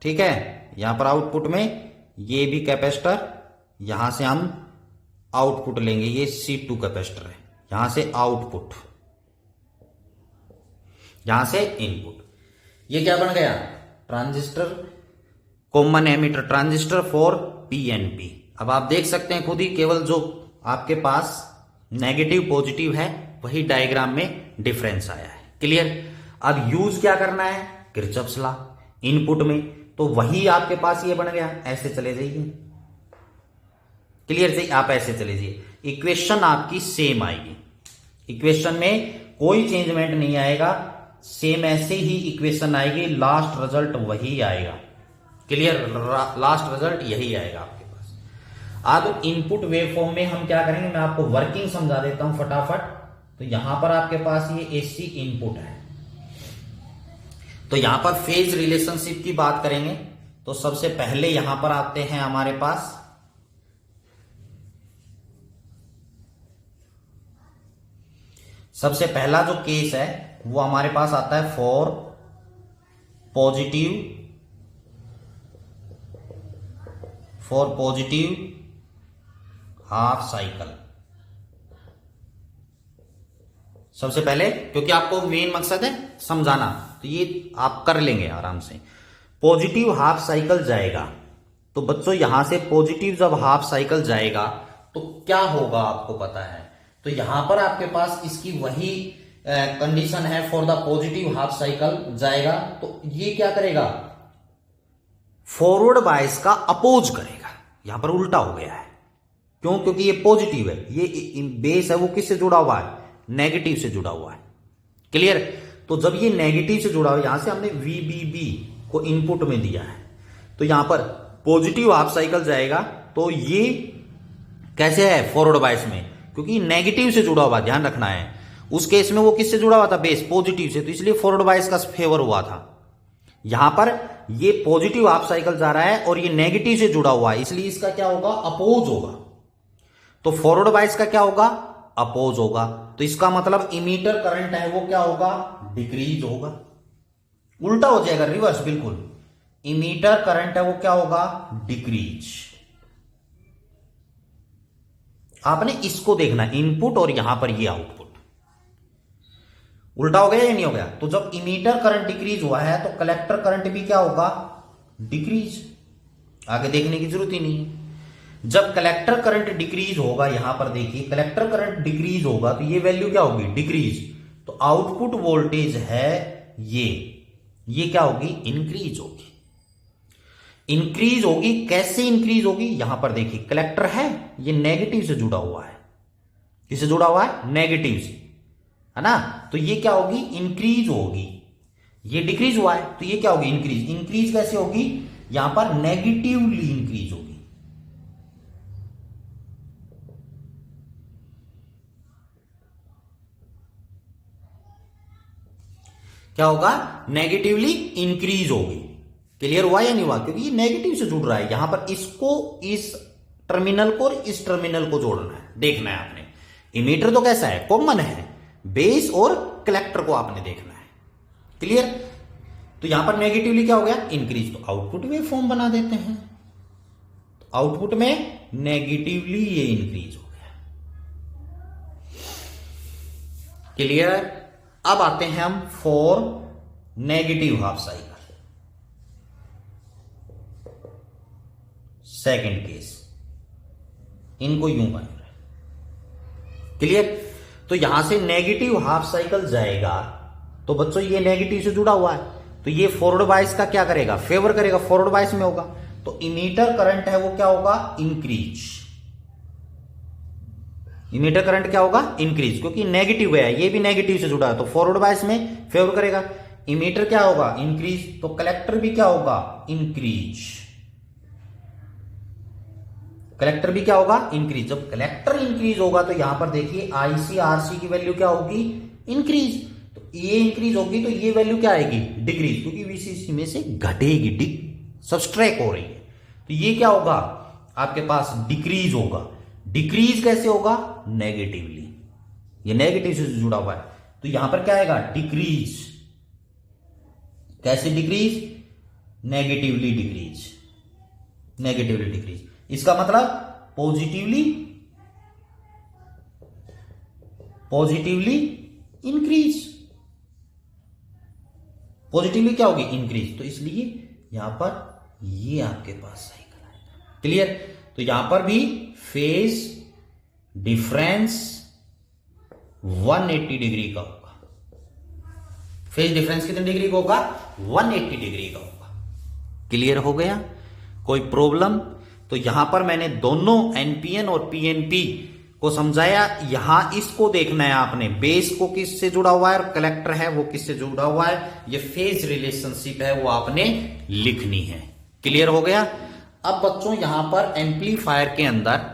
ठीक है, यहां पर आउटपुट में ये भी कैपेसिटर, यहां से हम आउटपुट लेंगे, ये C2 कैपेसिटर है, यहां से आउटपुट, यहां से इनपुट। ये क्या बन गया, transistor, common emitter transistor for PNP। अब आप देख सकते हैं खुद ही, केवल जो आपके पास नेगेटिव पॉजिटिव है वही डायग्राम में डिफरेंस आया है, क्लियर। अब यूज क्या करना है, किरचॉफ्स लॉ इनपुट में, तो वही आपके पास ये बन गया, ऐसे चले जाइए, क्लियर से आप ऐसे चले जाइए, इक्वेशन आपकी सेम आएगी, इक्वेशन में कोई चेंजमेंट नहीं आएगा, सेम ऐसे ही इक्वेशन आएगी, लास्ट रिजल्ट वही आएगा, क्लियर, लास्ट रिजल्ट यही आएगा आपके पास। अब इनपुट वेवफॉर्म में हम क्या करेंगे, मैं आपको वर्किंग समझा देता हूं फटाफट। तो यहां पर आपके पास ये AC इनपुट है, तो यहां पर फेज रिलेशनशिप की बात करेंगे तो सबसे पहले यहां पर आते हैं हमारे पास सबसे पहला जो केस है वो हमारे पास आता है फॉर पॉजिटिव हाफ साइकिल। सबसे पहले, क्योंकि आपको मेन मकसद है समझाना, तो ये आप कर लेंगे आराम से। पॉजिटिव हाफ साइकिल जाएगा, तो बच्चों यहां से पॉजिटिव जब हाफ साइकिल जाएगा तो क्या होगा आपको पता है, तो यहां पर आपके पास इसकी वही कंडीशन है, for the positive half cycle जाएगा तो ये क्या करेगा, फॉरवर्ड बायस का अपोज करेगा। यहां पर उल्टा हो गया है, क्यों, क्योंकि ये पॉजिटिव है, ये बेस है वो किससे जुड़ा हुआ है, नेगेटिव से जुड़ा हुआ है, क्लियर। तो जब ये नेगेटिव से जुड़ा हुआ है, यहां से हमने VBB को इनपुट में दिया है, तो यहां पर पॉजिटिव हाफ साइकिल जाएगा, तो ये कैसे है, फॉरवर्ड बायस में, क्योंकि नेगेटिव से जुड़ा हुआ, ध्यान रखना है। उस केस में वो किससे जुड़ा हुआ था, बेस, पॉजिटिव से, तो इसलिए फॉरवर्ड बायस का फेवर हुआ था। यहां पर ये पॉजिटिव हाफ साइकिल जा रहा है और ये नेगेटिव से जुड़ा हुआ है, इसलिए इसका क्या होगा, अपोज होगा। तो फॉरवर्ड बायस का क्या होगा, अपोज होगा। तो इसका मतलब इमीटर करंट है वो क्या होगा, डिक्रीज होगा। उल्टा हो जाएगा, रिवर्स बिल्कुल। इमीटर करंट है वो क्या होगा, डिक्रीज। आपने इसको देखना, इनपुट और यहां पर ये आउटपुट। उल्टा हो गया या नहीं हो गया? तो जब इमीटर करंट डिक्रीज हुआ है तो कलेक्टर करंट भी क्या होगा, डिक्रीज। आगे देखने की जरूरत ही नहीं है। जब कलेक्टर करंट डिक्रीज होगा, यहां पर देखिए कलेक्टर करंट डिक्रीज होगा तो ये वैल्यू क्या होगी, डिक्रीज। तो आउटपुट वोल्टेज है ये क्या होगी, इंक्रीज होगी। इंक्रीज होगी, कैसे इंक्रीज होगी, यहां पर देखिए कलेक्टर है ये नेगेटिव से जुड़ा हुआ है। किससे जुड़ा हुआ है, नेगेटिव से, है ना। तो ये क्या होगी, इंक्रीज होगी। ये डिक्रीज हुआ है तो ये क्या होगी, इंक्रीज। इंक्रीज कैसे होगी, यहां पर नेगेटिवली इंक्रीज होगी। क्या होगा, नेगेटिवली इंक्रीज होगी। क्लियर हुआ या नहीं हुआ? क्योंकि ये नेगेटिव से जुड़ रहा है, यहां पर इसको, इस टर्मिनल को और इस टर्मिनल को जोड़ना है, देखना है आपने। इमीटर तो कैसा है, कॉमन है। बेस और कलेक्टर को आपने देखना है। क्लियर? तो यहां पर नेगेटिवली क्या हो गया, इंक्रीज। तो आउटपुट में फॉर्म बना देते हैं, तो आउटपुट में नेगेटिवली ये इंक्रीज हो गया। क्लियर? अब आते हैं हम for negative half cycle. Second case, इनको यूं बन रहा है। क्लियर? तो यहां से नेगेटिव हाफ साइकिल जाएगा तो बच्चों ये नेगेटिव से जुड़ा हुआ है तो ये फॉरवर्ड बायस का क्या करेगा, फेवर करेगा, फॉरवर्ड बायस में होगा। तो इमीटर करंट है वो क्या होगा, इंक्रीज। इमीटर करंट क्या होगा, इंक्रीज, क्योंकि नेगेटिव है, ये भी नेगेटिव से जुड़ा है तो फॉरवर्ड बायस में फेवर करेगा। इमीटर क्या होगा, इंक्रीज, तो कलेक्टर भी क्या होगा, इंक्रीज। कलेक्टर भी क्या होगा, इंक्रीज। जब कलेक्टर इंक्रीज होगा तो यहां पर देखिए आईसी आरसी की वैल्यू क्या होगी, इंक्रीज। तो ये इंक्रीज होगी तो ये वैल्यू क्या आएगी, डिक्रीज, क्योंकि वीसीसी में से घटेगी, सब्सट्रैक्ट हो रही है। तो ये क्या होगा, आपके पास डिक्रीज होगा। डिक्रीज कैसे होगा, नेगेटिवली, ये नेगेटिव से जुड़ा हुआ है तो यहां पर क्या आएगा, डिक्रीज। कैसे decrease, negatively decrease, negatively decrease. इसका मतलब पॉजिटिवली, पॉजिटिवली इंक्रीज। पॉजिटिवली क्या होगी, इंक्रीज। तो इसलिए यहां पर ये आपके पास साइकिल आएगा। क्लियर? तो यहां पर भी फेज डिफरेंस 180 डिग्री का होगा। फेज डिफरेंस कितने डिग्री का होगा, 180 डिग्री का होगा। क्लियर हो गया? कोई प्रॉब्लम? तो यहां पर मैंने दोनों एनपीएन और पीएनपी को समझाया। यहां इसको देखना है आपने, बेस को किससे जुड़ा हुआ है और कलेक्टर है वो किससे जुड़ा हुआ है, ये फेज रिलेशनशिप है वो आपने लिखनी है। क्लियर हो गया? अब बच्चों यहां पर एम्पलीफायर के अंदर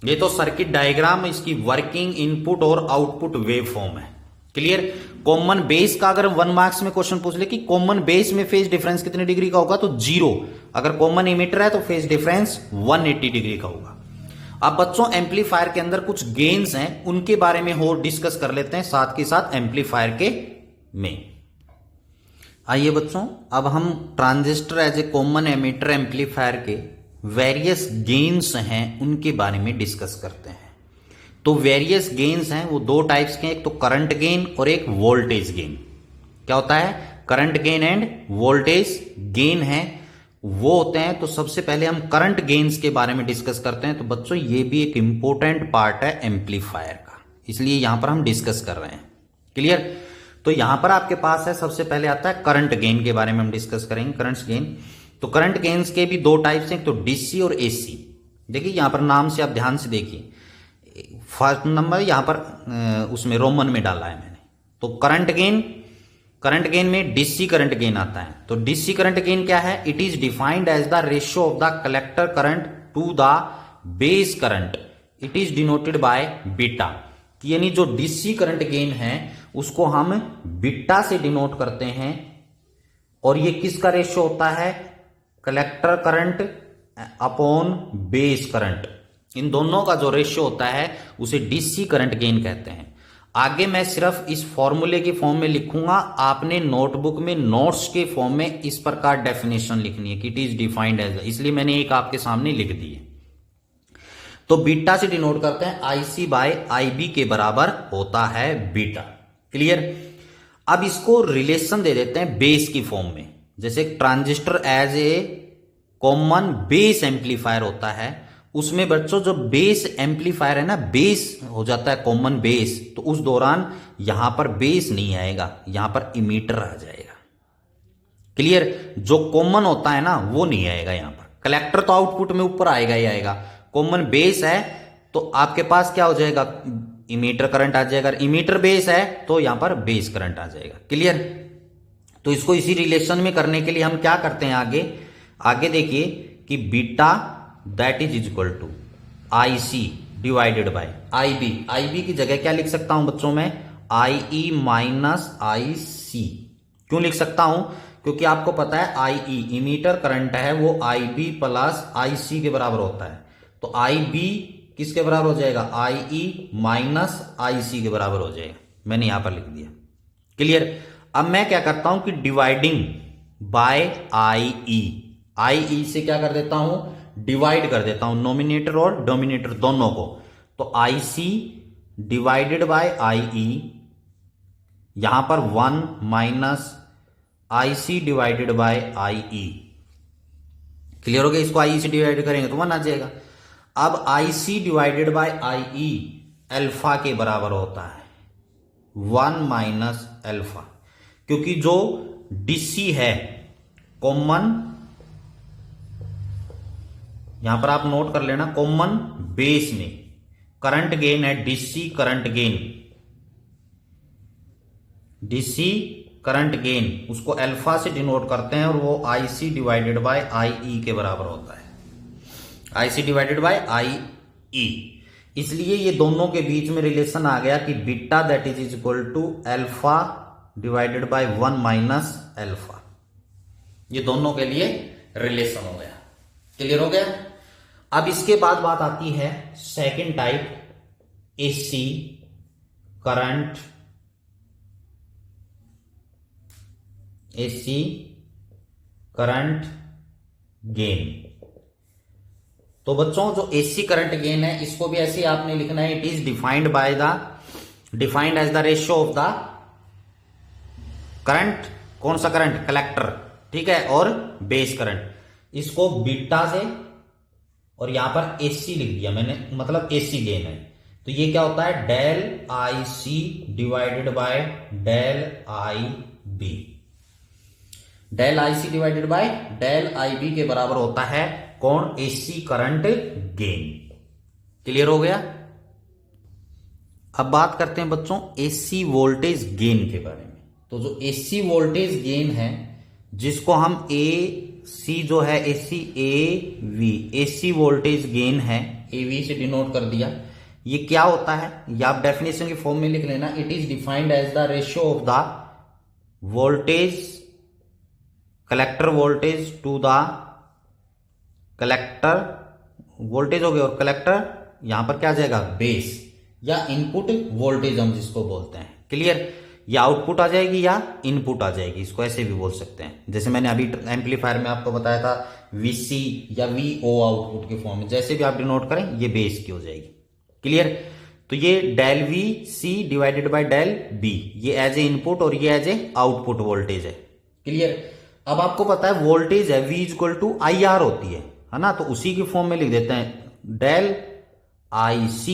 ये तो सर्किट डायग्राम, इसकी वर्किंग, इनपुट और आउटपुट वेव फॉर्म है। क्लियर? कॉमन बेस का अगर 1 मार्क्स में क्वेश्चन पूछ ले कि कॉमन बेस में फेज डिफरेंस कितने डिग्री का होगा, तो 0। अगर कॉमन इमीटर है तो फेज डिफरेंस 180 डिग्री का होगा। अब बच्चों एम्पलीफायर के अंदर कुछ गेन्स हैं, उनके बारे में और डिस्कस कर लेते हैं साथ के साथ एम्पलीफायर के में। आइए बच्चों, अब हम transistor as a common emitter amplifier के वेरियस गेन्स हैं उनके बारे में डिस्कस करते हैं। तो वेरियस गेन्स हैं वो 2 टाइप्स के, एक तो करंट गेन और एक वोल्टेज गेन। क्या होता है, current gain end voltage gain है वो होते हैं। तो सबसे पहले हम करंट गेन्स के बारे में डिस्कस करते हैं। तो बच्चों ये भी एक इंपॉर्टेंट पार्ट है एम्पलीफायर का, इसलिए यहां पर हम डिस्कस कर रहे हैं। क्लियर? तो यहां पर आपके पास है, सबसे पहले आता है करंट गेन के बारे में हम डिस्कस करेंगे, करंट गेन। तो करंट गेन्स के भी 2 टाइप्स हैं, एक तो डीसी और एसी। देखिए यहां पर नाम से आप ध्यान से देखिए, फर्स्ट नंबर यहां पर उसमें रोमन में डाला है मैंने। तो करंट गेन में डीसी करंट गेन आता है। तो डीसी करंट गेन क्या है, it is defined as the ratio of the collector current to the base current, it is denoted by beta. यानी जो डीसी करंट गेन है उसको हम बीटा से डिनोट करते हैं, और ये किसका रेशियो होता है, collector current upon base current. इन दोनों का जो रेशियो होता है उसे डीसी करंट गेन कहते हैं। आगे मैं सिर्फ इस फॉर्मूले के फॉर्म में लिखूंगा, आपने नोटबुक में नोट्स के फॉर्म में इस प्रकार डेफिनेशन लिखनी है कि इट इज डिफाइंड एज, इसलिए मैंने एक आपके सामने लिख दी है। तो बीटा से डिनोट करते हैं IC बाय IB के बराबर होता है बीटा। क्लियर। अब इसको रिलेशन दे देते हैं बेस की फॉर्म में, जैसे transistor as a common base amplifier होता है, उसमें बच्चों जो बेस एम्पलीफायर है ना, बेस हो जाता है कॉमन बेस, तो उस दौरान यहां पर बेस नहीं आएगा, यहां पर इमीटर आ जाएगा। क्लियर। जो कॉमन होता है ना वो नहीं आएगा यहां पर। कलेक्टर तो आउटपुट में ऊपर आएगा ही आएगा, कॉमन बेस है तो आपके पास क्या हो जाएगा, इमीटर करंट आ जाएगा। इमीटर बेस है तो यहां पर बेस करंट आ जाएगा। क्लियर। तो इसको इसी रिलेशन में करने के लिए हम क्या करते हैं, आगे देखिए कि beta that is equal to IC divided by IB की जगह क्या लिख सकता हूं बच्चों में, IE माइनस IC। क्यों लिख सकता हूं, क्योंकि आपको पता है IE इमीटर करंट है वो IB प्लस IC के बराबर होता है, तो IB किसके बराबर हो जाएगा, IE माइनस IC के बराबर हो जाएगा। मैंने यहां पर लिख दिया। क्लियर। अब मैं क्या करता हूं कि डिवाइडिंग बाय IE से क्या कर देता हूं, डिवाइड कर देता हूं नोमिनेटर और डोमिनेटर दोनों को। तो IC डिवाइडेड बाय IE, यहां पर 1 minus IC divided bye IE। Clear हो गया। इसको IE से डिवाइड करेंगे तो 1 आ जाएगा। अब IC divided bye IE alpha के बराबर होता है 1 माइनस अल्फा, क्योंकि जो DC है कॉमन, यहां पर आप नोट कर लेना, कॉमन बेस में करंट गेन है DC current gain, DC current gain उसको अल्फा से डिनोट करते हैं और वो IC डिवाइडेड बाय IE के बराबर होता है, IC डिवाइडेड बाय IE। इसलिए ये दोनों के बीच में रिलेशन आ गया कि beta that is equal to alpha divided by 1 minus alpha. ये दोनों के लिए रिलेशन हो गया। क्लियर हो गया। अब इसके बाद बात आती है second type, AC current, AC current gain. तो बच्चों जो AC करंट गेन है इसको भी ऐसे आपने लिखना है, it is defined as the ratio of the current, कौन सा करंट, कलेक्टर, ठीक है, और बेस करंट। इसको बीटा से और यहां पर AC लिख दिया मैंने, मतलब AC गेन है। तो ये क्या होता है, del IC divided by del IB। Del IC divided by del IB के बराबर होता है कौन, AC करंट गेन। क्लियर हो गया। अब बात करते हैं बच्चों AC वोल्टेज गेन के बारे में। तो जो AC वोल्टेज गेन है जिसको हम AC जो है AC वोल्टेज गेन है, AV से डिनोट कर दिया। ये क्या होता है, ये आप डेफिनेशन के फॉर्म में लिख लेना, it is defined as the ratio of the voltage, collector voltage to the collector voltage हो गया, और कलेक्टर यहां पर क्या आ जाएगा, बेस या इनपुट वोल्टेज हम जिसको बोलते हैं। क्लियर। या आउटपुट आ जाएगी या इनपुट आ जाएगी, इसको ऐसे भी बोल सकते हैं। जैसे मैंने अभी एम्पलीफायर में आपको बताया था VC या VO आउटपुट के फॉर्म में, जैसे भी आप डिनोट करें ये बेस की हो जाएगी। क्लियर। तो ये del VC divided by del B, ये एज ए इनपुट और ये एज ए आउटपुट वोल्टेज है। क्लियर। अब आपको पता है वोल्टेज है V इक्वल टू IR होती है ना, तो उसी के फॉर्म में लिख देते हैं del IC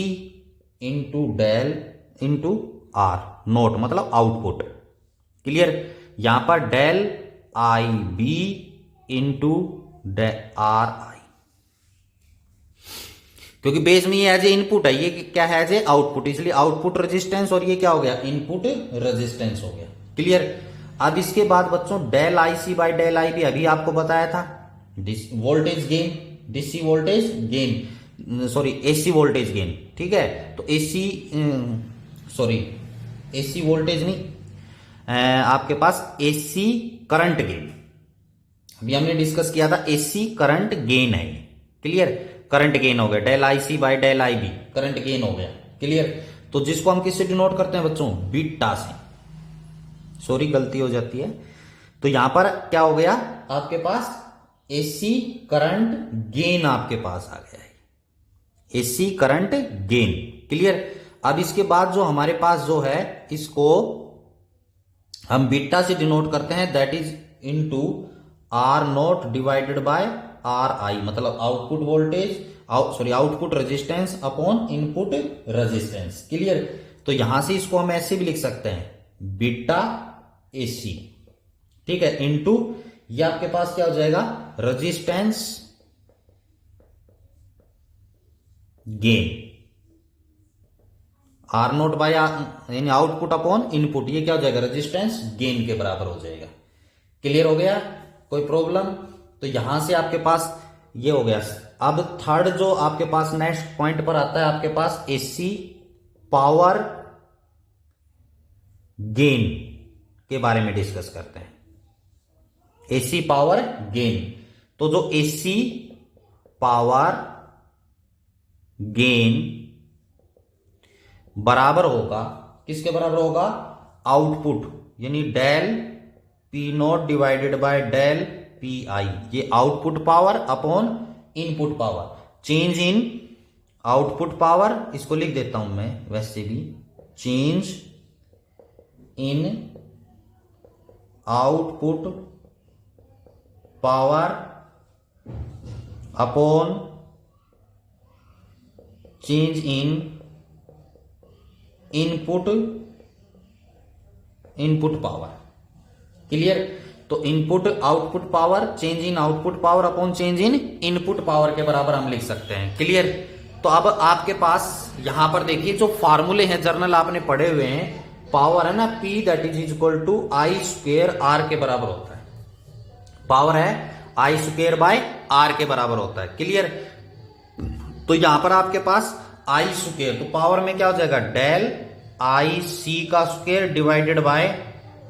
into del into R, naught मतलब आउटपुट। क्लियर। यहां पर डेल IB इंटू RI, क्योंकि बेस में ये एज ए इनपुट है, ये क्या है, एज ए आउटपुट, इसलिए आउटपुट रेजिस्टेंस, और ये क्या हो गया, इनपुट रेजिस्टेंस हो गया। क्लियर। अब इसके बाद बच्चों del IC by del IB अभी आपको बताया था, voltage gain, DC voltage gain, sorry AC voltage gain, ठीक है। तो AC वोल्टेज नहीं, आपके पास AC करंट गेन, अभी हमने डिस्कस किया था AC करंट गेन है। क्लियर। करंट गेन हो गया del IC by del IB, current gain हो गया। क्लियर। तो जिसको हम किससे डिनोट करते हैं बच्चों, बीटा से। सॉरी गलती हो जाती है। तो यहां पर क्या हो गया, आपके पास एसी करंट गेन आपके पास आ गया है, एसी करंट गेन। क्लियर। अब इसके बाद जो हमारे पास जो है, इसको हम बीटा से डिनोट करते हैं, that is into R naught divided by R I, मतलब output voltage, output resistance upon input resistance. Clear. तो यहां से इसको हम ऐसे भी लिख सकते हैं, बीटा एसी, ठीक है, इनटू ये आपके पास क्या हो जाएगा, resistance gain, R naught by यानी आउटपुट अपॉन इनपुट, ये क्या हो जाएगा, रेजिस्टेंस गेन के बराबर हो जाएगा। क्लियर हो गया, कोई प्रॉब्लम। तो यहां से आपके पास ये हो गया। अब थर्ड जो आपके पास नेक्स्ट पॉइंट पर आता है, आपके पास एसी पावर गेन के बारे में डिस्कस करते हैं। एसी पावर गेन, तो जो एसी पावर गेन बराबर होगा, किसके बराबर होगा, आउटपुट यानी del P naught divided by del P I, ये output power upon input power, change in output power, इसको लिख देता हूं मैं वैसे भी, change in output power upon change in input power. Clear. तो input output power, change in output power upon change in input power के बराबर हम लिख सकते हैं। क्लियर। तो अब आपके पास यहां पर देखिए जो फार्मूले हैं जर्नल आपने पढ़े हुए हैं, पावर है ना, P that is equal to I square R के बराबर होता है। पावर है आई स्क्वेयर बाय आर के बराबर होता है। क्लियर। तो यहां पर आपके पास आई स्क्वेयर, तो पावर में क्या हो जाएगा, डेल आई सी का square divided by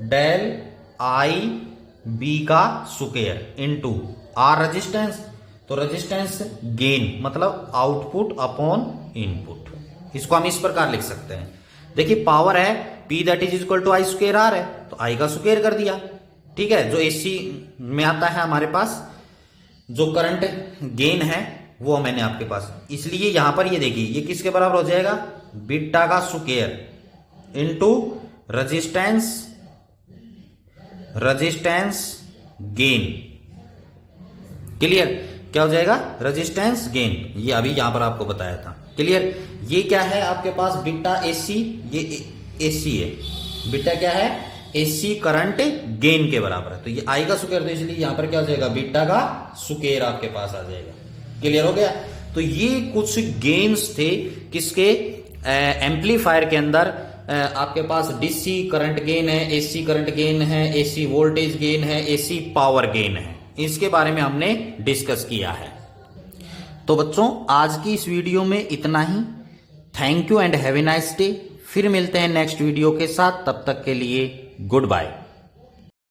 del I B का स्क्वेयर इनटू आर रेजिस्टेंस, तो रेजिस्टेंस गेन मतलब आउटपुट अपॉन इनपुट। इसको हम इस प्रकार लिख सकते हैं। देखिए पावर है P that is equal to I square R है, तो आई का स्क्वेयर कर दिया। ठीक है। जो एसी में आता है हमारे पास जो करंट गेन है वो मैंने आपके पास, इसलिए यहां पर ये देखिए ये किसके बराबर हो जाएगा, बीटा का square into resistance gain. Clear. क्या हो जाएगा, रेजिस्टेंस गेन, ये अभी यहां पर आपको बताया था। क्लियर। ये क्या है आपके पास, बीटा एसी, ये एसी है, बीटा क्या है, एसी करंट गेन के बराबर है, तो ये आई का स्क्वायर, तो इसलिए यहां पर क्या हो जाएगा, बीटा का स्क्वायर आपके पास आ जाएगा। क्लियर हो गया। तो ये कुछ गेन्स थे किसके, एम्पलीफायर के अंदर। आपके पास डीसी करंट गेन है, एसी करंट गेन है, एसी वोल्टेज गेन है, एसी पावर गेन है, इसके बारे में हमने डिस्कस किया है। तो बच्चों आज की इस वीडियो में इतना ही। Thank you and have a nice day. फिर मिलते हैं नेक्स्ट वीडियो के साथ, तब तक के लिए गुड बाय।